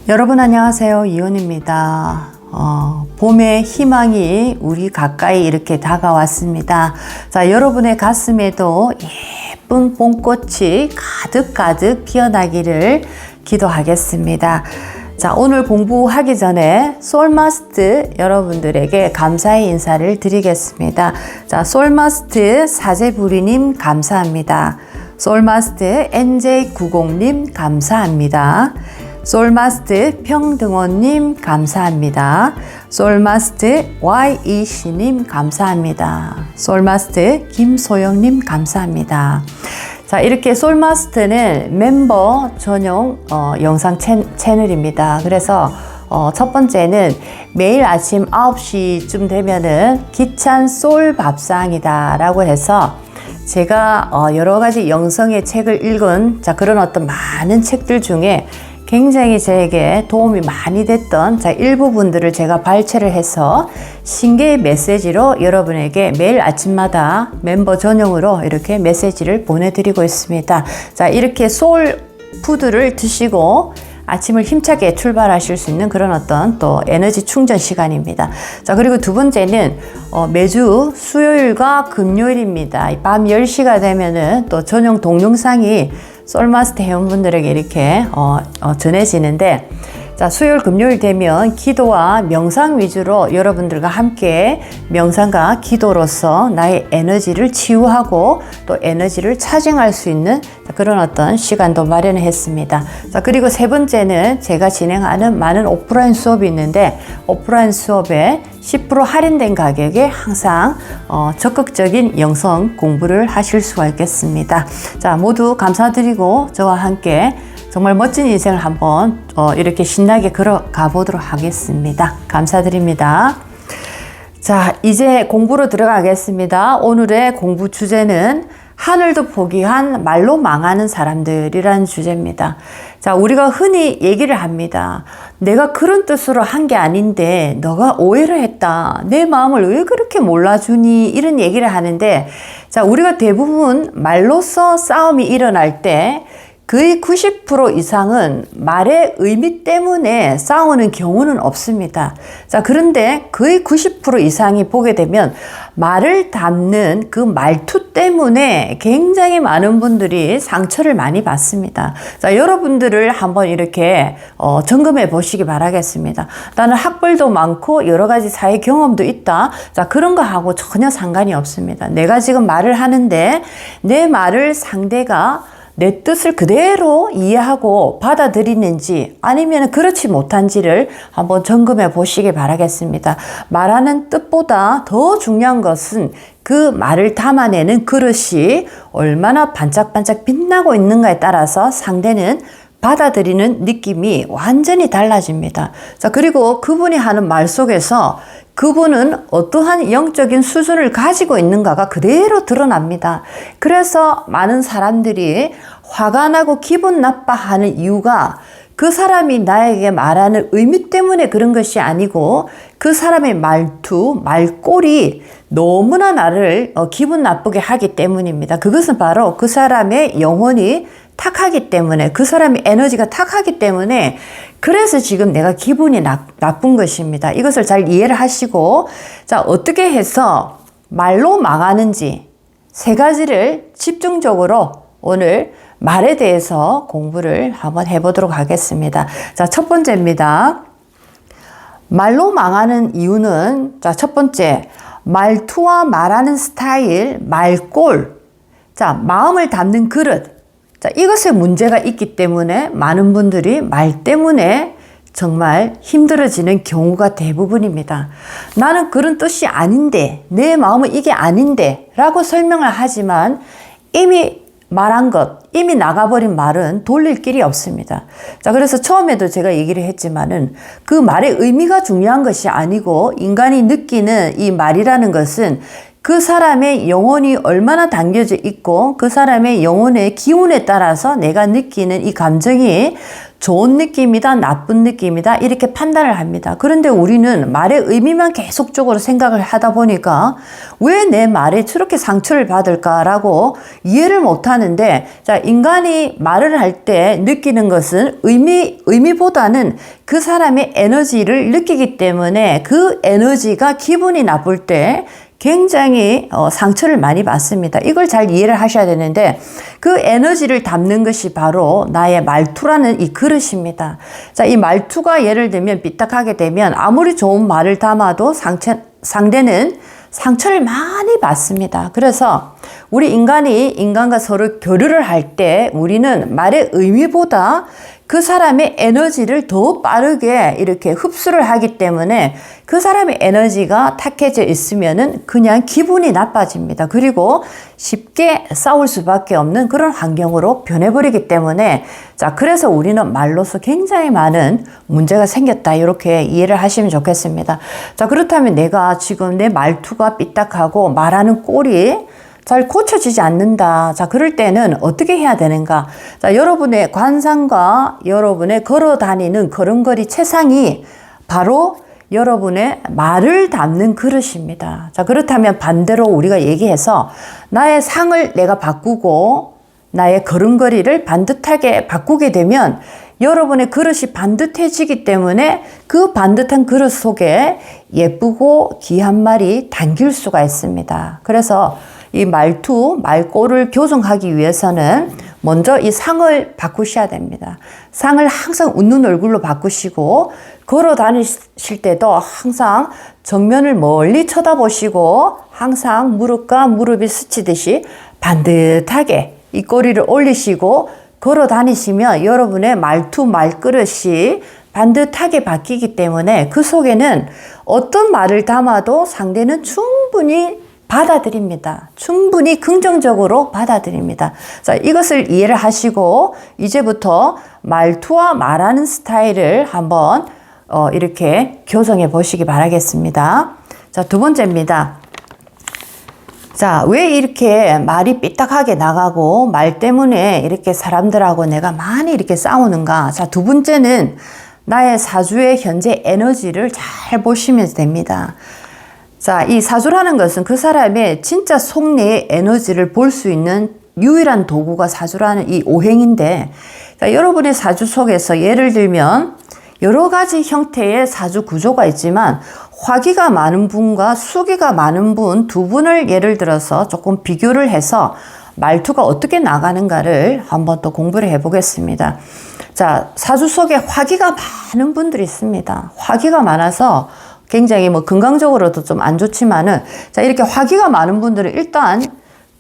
여러분 안녕하세요. 이은입니다. 봄의 희망이 우리 가까이 이렇게 다가왔습니다. 자, 여러분의 가슴에도 예쁜 봄꽃이 가득가득 피어나기를 기도하겠습니다. 자, 오늘 공부하기 전에 솔마스트 여러분들에게 감사의 인사를 드리겠습니다. 자, 솔마스트 사제부리님 감사합니다. 솔마스트 NJ90님 감사합니다. 솔마스트 평등원님 감사합니다. 솔마스트 YEC님 감사합니다. 솔마스트 김소영님 감사합니다. 자, 이렇게 솔마스트는 멤버 전용 영상 채널입니다. 그래서 첫 번째는 매일 아침 9시쯤 되면은 기찬 솔 밥상이다 라고 해서 제가 여러 가지 영성의 책을 읽은 그런 어떤 많은 책들 중에 굉장히 저에게 도움이 많이 됐던 일부분들을 제가 발췌를 해서 신개의 메시지로 여러분에게 매일 아침마다 멤버 전용으로 이렇게 메시지를 보내드리고 있습니다. 자, 이렇게 소울 푸드를 드시고 아침을 힘차게 출발하실 수 있는 그런 어떤 또 에너지 충전 시간입니다. 자, 그리고 두 번째는 매주 수요일과 금요일입니다. 밤 10시가 되면은 또 전용 동영상이 솔마스트 회원분들에게 이렇게 전해지는데, 자, 수요일 금요일 되면 기도와 명상 위주로 여러분들과 함께 명상과 기도로서 나의 에너지를 치유하고 또 에너지를 차징할 수 있는 그런 어떤 시간도 마련을 했습니다. 자, 그리고 세 번째는 제가 진행하는 많은 오프라인 수업이 있는데, 오프라인 수업에 10% 할인된 가격에 항상 적극적인 영성 공부를 하실 수가 있겠습니다. 자, 모두 감사드리고 저와 함께 정말 멋진 인생을 한번 이렇게 신나게 걸어가 보도록 하겠습니다. 감사드립니다. 자, 이제 공부로 들어가겠습니다. 오늘의 공부 주제는 하늘도 포기한 말로 망하는 사람들이라는 주제입니다. 자, 우리가 흔히 얘기를 합니다. 내가 그런 뜻으로 한 게 아닌데 너가 오해를 했다. 내 마음을 왜 그렇게 몰라주니? 이런 얘기를 하는데, 자, 우리가 대부분 말로써 싸움이 일어날 때 거의 90% 이상은 말의 의미 때문에 싸우는 경우는 없습니다. 자, 그런데 거의 90% 이상이 보게 되면 말을 담는 그 말투 때문에 굉장히 많은 분들이 상처를 많이 받습니다. 자, 여러분들을 한번 이렇게 점검해 보시기 바라겠습니다. 나는 학벌도 많고 여러 가지 사회 경험도 있다. 자, 그런 거하고 전혀 상관이 없습니다. 내가 지금 말을 하는데 내 말을 상대가 내 뜻을 그대로 이해하고 받아들이는지 아니면 그렇지 못한지를 한번 점검해 보시기 바라겠습니다. 말하는 뜻보다 더 중요한 것은 그 말을 담아내는 그릇이 얼마나 반짝반짝 빛나고 있는가에 따라서 상대는 받아들이는 느낌이 완전히 달라집니다. 자, 그리고 그분이 하는 말 속에서 그분은 어떠한 영적인 수준을 가지고 있는가가 그대로 드러납니다. 그래서 많은 사람들이 화가 나고 기분 나빠하는 이유가 그 사람이 나에게 말하는 의미 때문에 그런 것이 아니고 그 사람의 말투, 말꼬리 너무나 나를 기분 나쁘게 하기 때문입니다. 그것은 바로 그 사람의 영혼이 탁하기 때문에, 그 사람의 에너지가 탁하기 때문에, 그래서 지금 내가 기분이 나쁜 것입니다. 이것을 잘 이해를 하시고, 자, 어떻게 해서 말로 망하는지 세 가지를 집중적으로 오늘 말에 대해서 공부를 한번 해보도록 하겠습니다. 자, 첫 번째입니다. 말로 망하는 이유는, 자, 첫 번째, 말투와 말하는 스타일, 말꼴, 자, 마음을 담는 그릇, 자, 이것에 문제가 있기 때문에 많은 분들이 말 때문에 정말 힘들어지는 경우가 대부분입니다. 나는 그런 뜻이 아닌데, 내 마음은 이게 아닌데 라고 설명을 하지만 이미 말한 것, 이미 나가버린 말은 돌릴 길이 없습니다. 자, 그래서 처음에도 제가 얘기를 했지만은 그 말의 의미가 중요한 것이 아니고 인간이 느끼는 이 말이라는 것은 그 사람의 영혼이 얼마나 담겨져 있고 그 사람의 영혼의 기운에 따라서 내가 느끼는 이 감정이 좋은 느낌이다, 나쁜 느낌이다 이렇게 판단을 합니다. 그런데 우리는 말의 의미만 계속적으로 생각을 하다 보니까 왜 내 말에 저렇게 상처를 받을까라고 이해를 못 하는데, 자, 인간이 말을 할 때 느끼는 것은 의미보다는 그 사람의 에너지를 느끼기 때문에 그 에너지가 기분이 나쁠 때 굉장히 상처를 많이 받습니다. 이걸 잘 이해를 하셔야 되는데 그 에너지를 담는 것이 바로 나의 말투라는 이 그릇입니다. 자, 이 말투가 예를 들면 삐딱하게 되면 아무리 좋은 말을 담아도 상대는 상처를 많이 받습니다. 그래서 우리 인간이 인간과 서로 교류를 할 때 우리는 말의 의미보다 그 사람의 에너지를 더 빠르게 이렇게 흡수를 하기 때문에 그 사람의 에너지가 탁해져 있으면은 그냥 기분이 나빠집니다. 그리고 쉽게 싸울 수밖에 없는 그런 환경으로 변해버리기 때문에, 자, 그래서 우리는 말로서 굉장히 많은 문제가 생겼다, 이렇게 이해를 하시면 좋겠습니다. 자, 그렇다면 내가 지금 내 말투가 삐딱하고 말하는 꼴이 잘 고쳐지지 않는다. 자, 그럴 때는 어떻게 해야 되는가? 자, 여러분의 관상과 여러분의 걸어 다니는 걸음걸이 체상이 바로 여러분의 말을 담는 그릇입니다. 자, 그렇다면 반대로 우리가 얘기해서 나의 상을 내가 바꾸고 나의 걸음걸이를 반듯하게 바꾸게 되면 여러분의 그릇이 반듯해지기 때문에 그 반듯한 그릇 속에 예쁘고 귀한 말이 담길 수가 있습니다. 그래서 이 말투, 말꼬를 교정하기 위해서는 먼저 이 상을 바꾸셔야 됩니다. 상을 항상 웃는 얼굴로 바꾸시고 걸어 다니실 때도 항상 정면을 멀리 쳐다보시고 항상 무릎과 무릎이 스치듯이 반듯하게 이 꼬리를 올리시고 걸어 다니시면 여러분의 말투, 말그릇이 반듯하게 바뀌기 때문에 그 속에는 어떤 말을 담아도 상대는 충분히 받아들입니다. 충분히 긍정적으로 받아들입니다. 자, 이것을 이해를 하시고 이제부터 말투와 말하는 스타일을 한번 이렇게 교정해 보시기 바라겠습니다. 자, 두 번째입니다. 자, 왜 이렇게 말이 삐딱하게 나가고 말 때문에 이렇게 사람들하고 내가 많이 이렇게 싸우는가? 자, 두 번째는 나의 사주의 현재 에너지를 잘 보시면 됩니다. 자, 이 사주라는 것은 그 사람의 진짜 속내의 에너지를 볼 수 있는 유일한 도구가 사주라는 이 오행인데, 자, 여러분의 사주 속에서 예를 들면 여러 가지 형태의 사주 구조가 있지만 화기가 많은 분과 수기가 많은 분 두 분을 예를 들어서 조금 비교를 해서 말투가 어떻게 나가는가를 한번 또 공부를 해보겠습니다. 자, 사주 속에 화기가 많은 분들이 있습니다. 화기가 많아서 굉장히 뭐 건강적으로도 좀 안 좋지만은, 자, 이렇게 화기가 많은 분들은 일단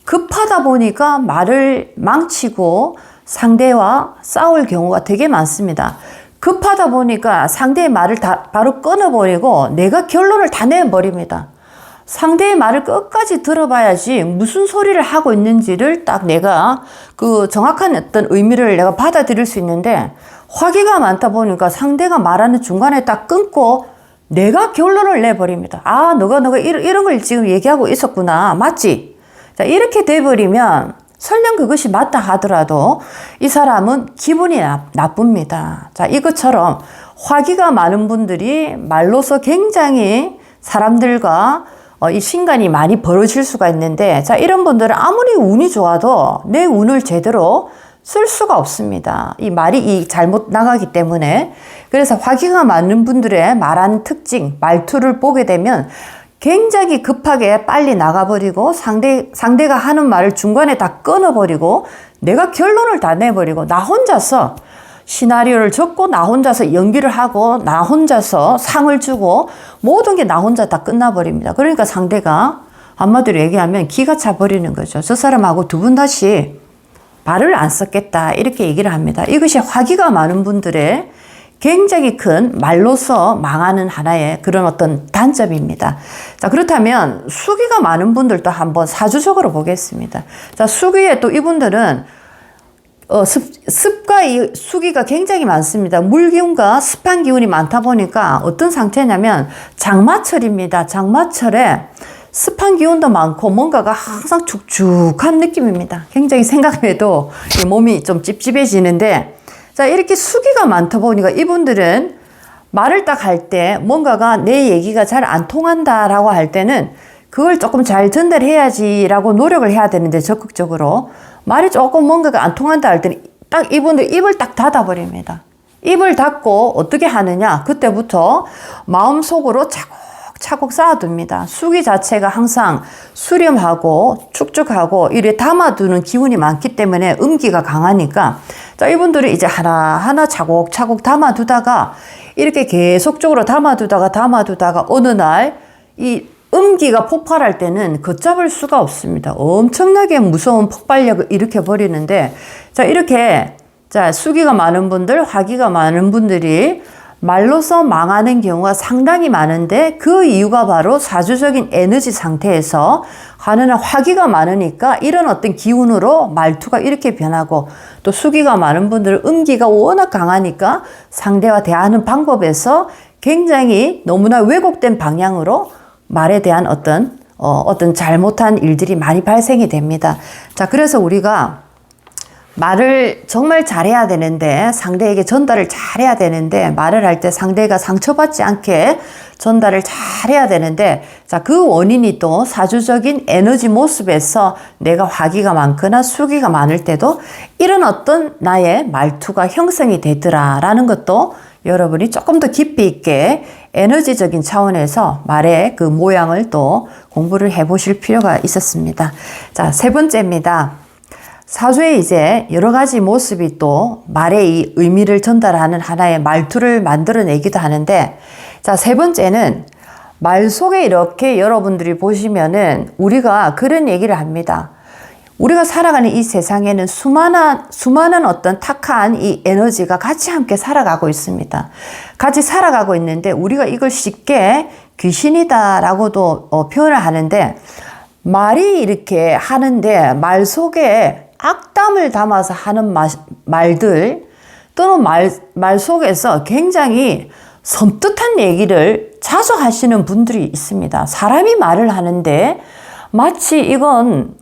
급하다 보니까 말을 망치고 상대와 싸울 경우가 되게 많습니다. 급하다 보니까 상대의 말을 다 바로 끊어버리고 내가 결론을 다 내버립니다. 상대의 말을 끝까지 들어봐야지 무슨 소리를 하고 있는지를 딱 내가 그 정확한 어떤 의미를 내가 받아들일 수 있는데, 화기가 많다 보니까 상대가 말하는 중간에 딱 끊고 내가 결론을 내버립니다. 아, 너가 이런 걸 지금 얘기하고 있었구나. 맞지? 자, 이렇게 돼버리면 설령 그것이 맞다 하더라도 이 사람은 기분이 나쁩니다. 자, 이것처럼 화기가 많은 분들이 말로서 굉장히 사람들과 이 신간이 많이 벌어질 수가 있는데, 자, 이런 분들은 아무리 운이 좋아도 내 운을 제대로 쓸 수가 없습니다. 이 말이 잘못 나가기 때문에. 그래서 화기가 많은 분들의 말하는 특징, 말투를 보게 되면 굉장히 급하게 빨리 나가버리고 상대가 하는 말을 중간에 다 끊어버리고 내가 결론을 다 내버리고 나 혼자서 시나리오를 적고 나 혼자서 연기를 하고 나 혼자서 상을 주고 모든 게 나 혼자 다 끝나버립니다. 그러니까 상대가 한마디로 얘기하면 기가 차버리는 거죠. 저 사람하고 두 분 다시 말을 안 썼겠다 이렇게 얘기를 합니다. 이것이 화기가 많은 분들의 굉장히 큰 말로서 망하는 하나의 그런 어떤 단점입니다. 자, 그렇다면 수기가 많은 분들도 한번 사주적으로 보겠습니다. 자, 수기에 또 이분들은 습과 이 수기가 굉장히 많습니다. 물기운과 습한 기운이 많다 보니까 어떤 상태냐면 장마철입니다. 장마철에 습한 기운도 많고 뭔가가 항상 축축한 느낌입니다. 굉장히 생각해도 몸이 좀 찝찝해지는데, 자, 이렇게 수기가 많다 보니까 이분들은 말을 딱 할 때 뭔가가 내 얘기가 잘 안 통한다라고 할 때는 그걸 조금 잘 전달해야지라고 노력을 해야 되는데, 적극적으로 말이 조금 뭔가가 안 통한다 할 때는 딱 이분들 입을 딱 닫아버립니다. 입을 닫고 어떻게 하느냐, 그때부터 마음속으로 차곡차곡 쌓아둡니다. 수기 자체가 항상 수렴하고 축축하고 이래 담아두는 기운이 많기 때문에 음기가 강하니까, 자, 이분들이 이제 하나하나 차곡차곡 담아두다가 이렇게 계속적으로 담아두다가 어느 날 이 음기가 폭발할 때는 걷잡을 수가 없습니다. 엄청나게 무서운 폭발력을 일으켜 버리는데, 자, 이렇게, 자, 수기가 많은 분들, 화기가 많은 분들이 말로서 망하는 경우가 상당히 많은데, 그 이유가 바로 사주적인 에너지 상태에서 하는 화기가 많으니까 이런 어떤 기운으로 말투가 이렇게 변하고, 또 수기가 많은 분들은 음기가 워낙 강하니까 상대와 대하는 방법에서 굉장히 너무나 왜곡된 방향으로 말에 대한 어떤 잘못한 일들이 많이 발생이 됩니다. 자, 그래서 우리가 말을 정말 잘해야 되는데, 상대에게 전달을 잘해야 되는데, 말을 할 때 상대가 상처받지 않게 전달을 잘해야 되는데, 자, 그 원인이 또 사주적인 에너지 모습에서 내가 화기가 많거나 수기가 많을 때도 이런 어떤 나의 말투가 형성이 되더라라는 것도 여러분이 조금 더 깊이 있게 에너지적인 차원에서 말의 그 모양을 또 공부를 해보실 필요가 있었습니다. 자, 세 번째입니다. 사주에 이제 여러 가지 모습이 또 말의 이 의미를 전달하는 하나의 말투를 만들어내기도 하는데, 자, 세 번째는 말 속에 이렇게 여러분들이 보시면은 우리가 그런 얘기를 합니다. 우리가 살아가는 이 세상에는 수많은 어떤 탁한 이 에너지가 같이 함께 살아가고 있습니다. 같이 살아가고 있는데 우리가 이걸 쉽게 귀신이다라고도 표현을 하는데, 말이 이렇게 하는데 말 속에 악담을 담아서 하는 말들, 또는 말 속에서 굉장히 섬뜩한 얘기를 자주 하시는 분들이 있습니다. 사람이 말을 하는데 마치 이건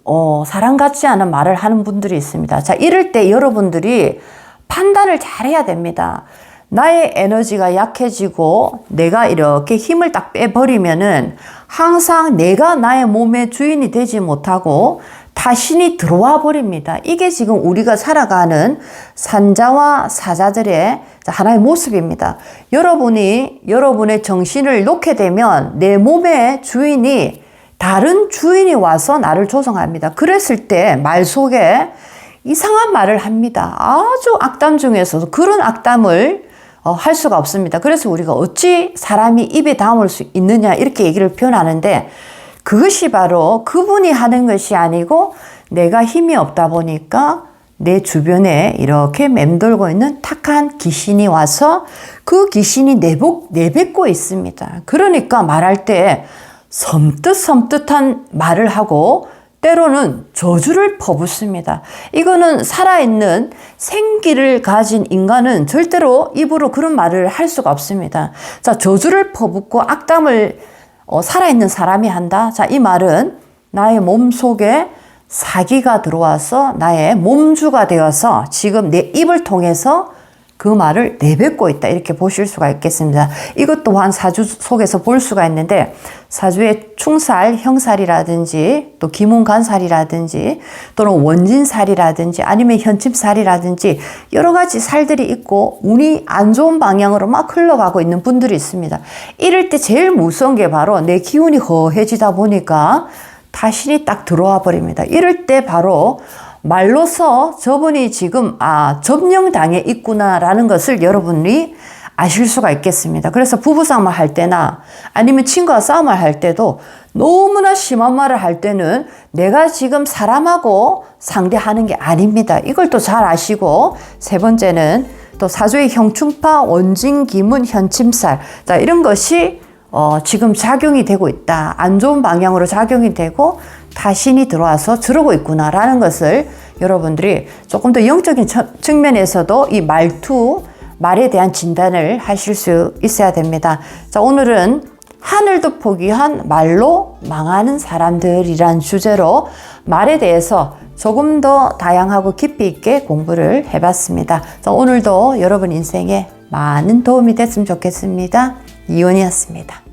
사람 같지 않은 말을 하는 분들이 있습니다. 자, 이럴 때 여러분들이 판단을 잘 해야 됩니다. 나의 에너지가 약해지고 내가 이렇게 힘을 딱 빼버리면은 항상 내가 나의 몸의 주인이 되지 못하고 타신이 들어와 버립니다. 이게 지금 우리가 살아가는 산자와 사자들의 하나의 모습입니다. 여러분의 정신을 놓게 되면 내 몸의 주인이, 다른 주인이 와서 나를 조종합니다. 그랬을 때 말 속에 이상한 말을 합니다. 아주 악담 중에서도 그런 악담을 할 수가 없습니다. 그래서 우리가 어찌 사람이 입에 담을 수 있느냐 이렇게 얘기를 표현하는데, 그것이 바로 그분이 하는 것이 아니고 내가 힘이 없다 보니까 내 주변에 이렇게 맴돌고 있는 탁한 귀신이 와서 그 귀신이 내뱉고 있습니다. 그러니까 말할 때 섬뜩한 말을 하고 때로는 저주를 퍼붓습니다. 이거는 살아있는 생기를 가진 인간은 절대로 입으로 그런 말을 할 수가 없습니다. 자, 저주를 퍼붓고 악담을 살아있는 사람이 한다. 자, 이 말은 나의 몸 속에 사기가 들어와서 나의 몸주가 되어서 지금 내 입을 통해서 그 말을 내뱉고 있다. 이렇게 보실 수가 있겠습니다. 이것 또한 사주 속에서 볼 수가 있는데, 사주에 충살, 형살이라든지 또 기문간살이라든지 또는 원진살이라든지 아니면 현침살이라든지 여러 가지 살들이 있고 운이 안 좋은 방향으로 막 흘러가고 있는 분들이 있습니다. 이럴 때 제일 무서운 게 바로 내 기운이 허해지다 보니까 타신이 딱 들어와 버립니다. 이럴 때 바로 말로서 저분이 지금 점령당해 있구나라는 것을 여러분이 아실 수가 있겠습니다. 그래서 부부싸움을 할 때나 아니면 친구와 싸움을 할 때도 너무나 심한 말을 할 때는 내가 지금 사람하고 상대하는 게 아닙니다. 이걸 또 잘 아시고, 세 번째는 또 사주의 형충파, 원진, 기문, 현침살. 자, 이런 것이 지금 작용이 되고 있다. 안 좋은 방향으로 작용이 되고 타신이 들어와서 저러고 있구나라는 것을 여러분들이 조금 더 영적인 측면에서도 이 말에 대한 진단을 하실 수 있어야 됩니다. 자, 오늘은 하늘도 포기한 말로 망하는 사람들이란 주제로 말에 대해서 조금 더 다양하고 깊이 있게 공부를 해봤습니다. 자, 오늘도 여러분 인생에 많은 도움이 됐으면 좋겠습니다. 이온이었습니다.